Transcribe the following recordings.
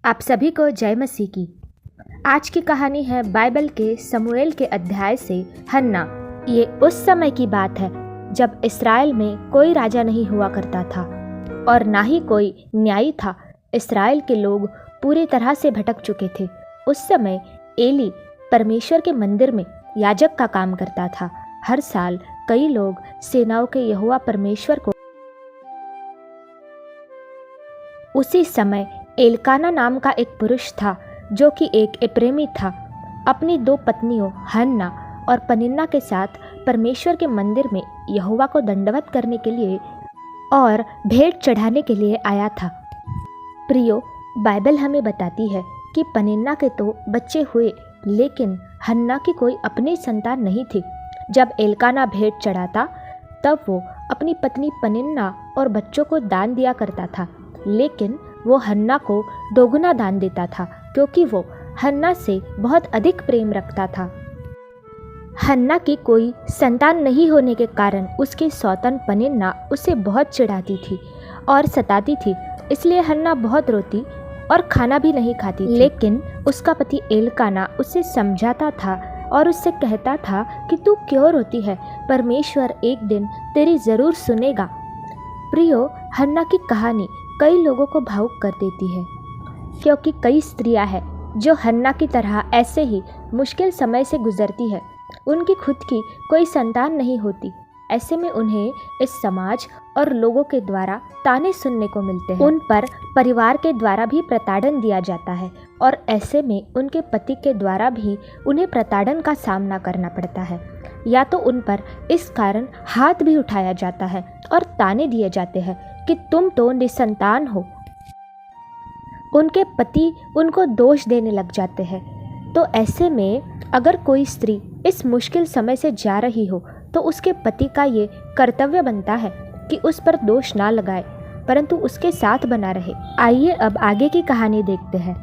आप सभी को जय मसीह की। आज की कहानी है बाइबल के शमूएल के अध्याय से हन्ना। ये उस समय की बात है जब इस्राएल में कोई राजा नहीं हुआ करता था और ना ही कोई न्यायी था। इस्राएल के लोग पूरी तरह से भटक चुके थे। उस समय एली परमेश्वर के मंदिर में याजक का काम करता था। हर साल कई लोग सेनाओं के यहोवा परमेश्वर को। उसी समय एलकाना नाम का एक पुरुष था जो कि एक एप्रेमी था। अपनी दो पत्नियों हन्ना और पनिन्ना के साथ परमेश्वर के मंदिर में यहोवा को दंडवत करने के लिए और भेंट चढ़ाने के लिए आया था। प्रियो, बाइबल हमें बताती है कि पनिन्ना के तो बच्चे हुए, लेकिन हन्ना की कोई अपनी संतान नहीं थी। जब एलकाना भेंट चढ़ाता तब वो अपनी पत्नी पनिन्ना और बच्चों को दान दिया करता था, लेकिन वो हन्ना को दोगुना दान देता था क्योंकि वो हन्ना से बहुत अधिक प्रेम रखता था। हन्ना की कोई संतान नहीं होने के कारण उसकी सौतन पनिन्ना उसे बहुत चिढ़ाती थी और सताती थी। इसलिए हन्ना बहुत रोती और खाना भी नहीं खाती थी। लेकिन उसका पति एलकाना उसे समझाता था और उससे कहता था कि तू क्यों रोती है, परमेश्वर एक दिन तेरी ज़रूर सुनेगा। प्रियो, हन्ना की कहानी कई लोगों को भावुक कर देती है क्योंकि कई स्त्रियां हैं जो हन्ना की तरह ऐसे ही मुश्किल समय से गुजरती है। उनकी खुद की कोई संतान नहीं होती। ऐसे में उन्हें इस समाज और लोगों के द्वारा ताने सुनने को मिलते हैं। उन पर परिवार के द्वारा भी प्रताड़न दिया जाता है और ऐसे में उनके पति के द्वारा भी उन्हें प्रताड़न का सामना करना पड़ता है, या तो उन पर इस कारण हाथ भी उठाया जाता है और ताने दिए जाते हैं कि तुम तो निसंतान हो। उनके पति उनको दोष देने लग जाते हैं। तो ऐसे में अगर कोई स्त्री इस मुश्किल समय से जा रही हो तो उसके पति का ये कर्तव्य बनता है कि उस पर दोष ना लगाए, परंतु उसके साथ बना रहे। आइए अब आगे की कहानी देखते हैं।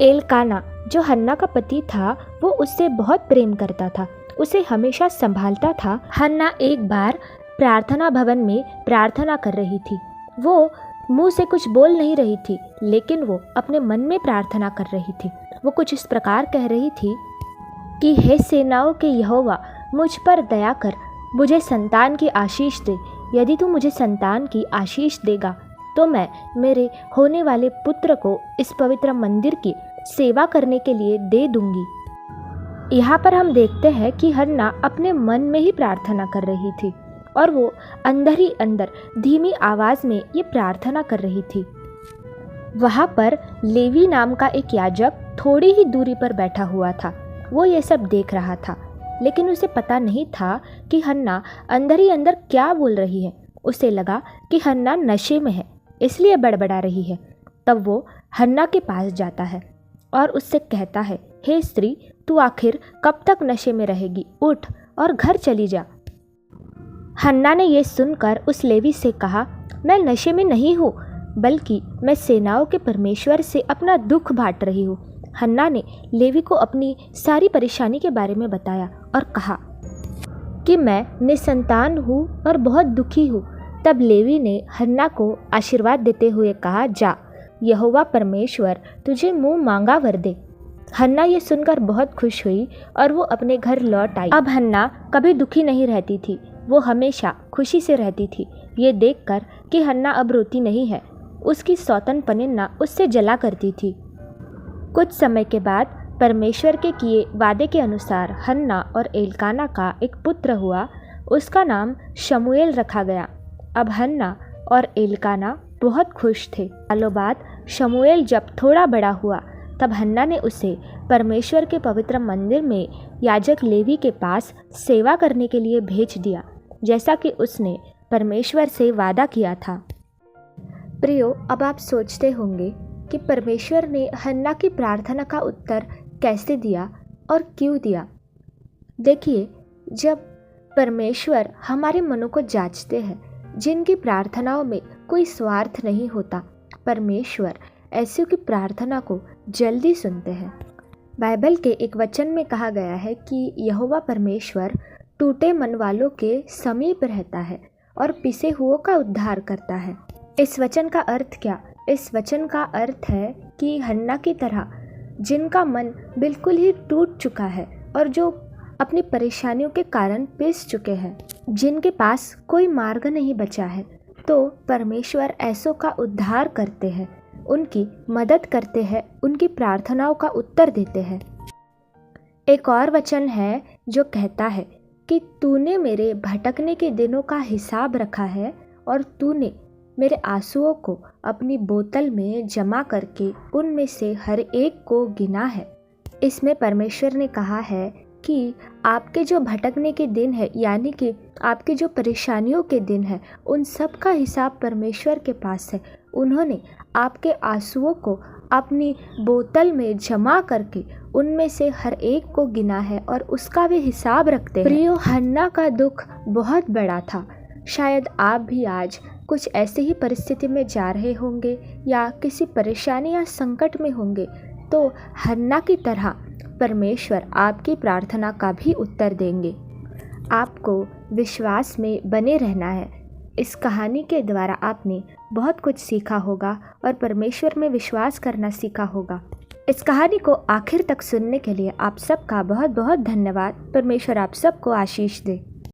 एलकाना जो हन्ना का पति था वो उससे बहुत प्रेम करता था, उसे हमेशा संभालता था। हन्ना एक बार प्रार्थना भवन में प्रार्थना कर रही थी। वो मुंह से कुछ बोल नहीं रही थी, लेकिन वो अपने मन में प्रार्थना कर रही थी। वो कुछ इस प्रकार कह रही थी कि हे सेनाओं के यहोवा, मुझ पर दया कर, मुझे संतान की आशीष दे। यदि तू मुझे संतान की आशीष देगा तो मैं मेरे होने वाले पुत्र को इस पवित्र मंदिर की सेवा करने के लिए दे दूंगी। यहाँ पर हम देखते हैं कि हन्ना अपने मन में ही प्रार्थना कर रही थी और वो अंदर ही अंदर धीमी आवाज़ में ये प्रार्थना कर रही थी। वहाँ पर लेवी नाम का एक याजक थोड़ी ही दूरी पर बैठा हुआ था। वो ये सब देख रहा था, लेकिन उसे पता नहीं था कि हन्ना अंदर ही अंदर क्या बोल रही है। उसे लगा कि हन्ना नशे में है, इसलिए बड़बड़ा रही है। तब वो हन्ना के पास जाता है और उससे कहता है, हे स्त्री, तू आखिर कब तक नशे में रहेगी? उठ और घर चली जा। हन्ना ने यह सुनकर उस लेवी से कहा, मैं नशे में नहीं हूँ, बल्कि मैं सेनाओं के परमेश्वर से अपना दुख बांट रही हूँ। हन्ना ने लेवी को अपनी सारी परेशानी के बारे में बताया और कहा कि मैं निसंतान हूँ और बहुत दुखी हूँ। तब लेवी ने हन्ना को आशीर्वाद देते हुए कहा, जा, यहोवा परमेश्वर तुझे मुँह मांगा वर दे। हन्ना ये सुनकर बहुत खुश हुई और वो अपने घर लौट आई। अब हन्ना कभी दुखी नहीं रहती थी, वो हमेशा खुशी से रहती थी। ये देखकर कि हन्ना अब रोती नहीं है, उसकी सौतन पनिन्ना उससे जला करती थी। कुछ समय के बाद परमेश्वर के किए वादे के अनुसार हन्ना और एलकाना का एक पुत्र हुआ। उसका नाम शमूएल रखा गया। अब हन्ना और एलकाना बहुत खुश थे। सालों बाद शमूएल जब थोड़ा बड़ा हुआ तब हन्ना ने उसे परमेश्वर के पवित्र मंदिर में याजक लेवी के पास सेवा करने के लिए भेज दिया, जैसा कि उसने परमेश्वर से वादा किया था। प्रियो, अब आप सोचते होंगे कि परमेश्वर ने हन्ना की प्रार्थना का उत्तर कैसे दिया और क्यों दिया। देखिए, जब परमेश्वर हमारे मनों को जांचते हैं, जिनकी प्रार्थनाओं में कोई स्वार्थ नहीं होता, परमेश्वर ऐसे की प्रार्थना को जल्दी सुनते हैं। बाइबल के एक वचन में कहा गया है कि यहोवा परमेश्वर टूटे मन वालों के समीप रहता है और पिसे हुओं का उद्धार करता है। इस वचन का अर्थ क्या इस वचन का अर्थ है कि हन्ना की तरह जिनका मन बिल्कुल ही टूट चुका है और जो अपनी परेशानियों के कारण पिस चुके हैं, जिनके पास कोई मार्ग नहीं बचा है, तो परमेश्वर ऐसों का उद्धार करते हैं, उनकी मदद करते हैं, उनकी प्रार्थनाओं का उत्तर देते हैं। एक और वचन है जो कहता है कि तूने मेरे भटकने के दिनों का हिसाब रखा है और तूने मेरे आंसुओं को अपनी बोतल में जमा करके उनमें से हर एक को गिना है। इसमें परमेश्वर ने कहा है कि आपके जो भटकने के दिन है, यानी कि आपकी जो परेशानियों के दिन है, उन सब का हिसाब परमेश्वर के पास है। उन्होंने आपके आंसुओं को अपनी बोतल में जमा करके उनमें से हर एक को गिना है और उसका भी हिसाब रखते हैं। प्रियो, हन्ना का दुख बहुत बड़ा था। शायद आप भी आज कुछ ऐसे ही परिस्थिति में जा रहे होंगे या किसी परेशानी या संकट में होंगे, तो हन्ना की तरह परमेश्वर आपकी प्रार्थना का भी उत्तर देंगे। आपको विश्वास में बने रहना है। इस कहानी के द्वारा आपने बहुत कुछ सीखा होगा और परमेश्वर में विश्वास करना सीखा होगा। इस कहानी को आखिर तक सुनने के लिए आप सबका बहुत बहुत धन्यवाद। परमेश्वर आप सबको आशीष दे।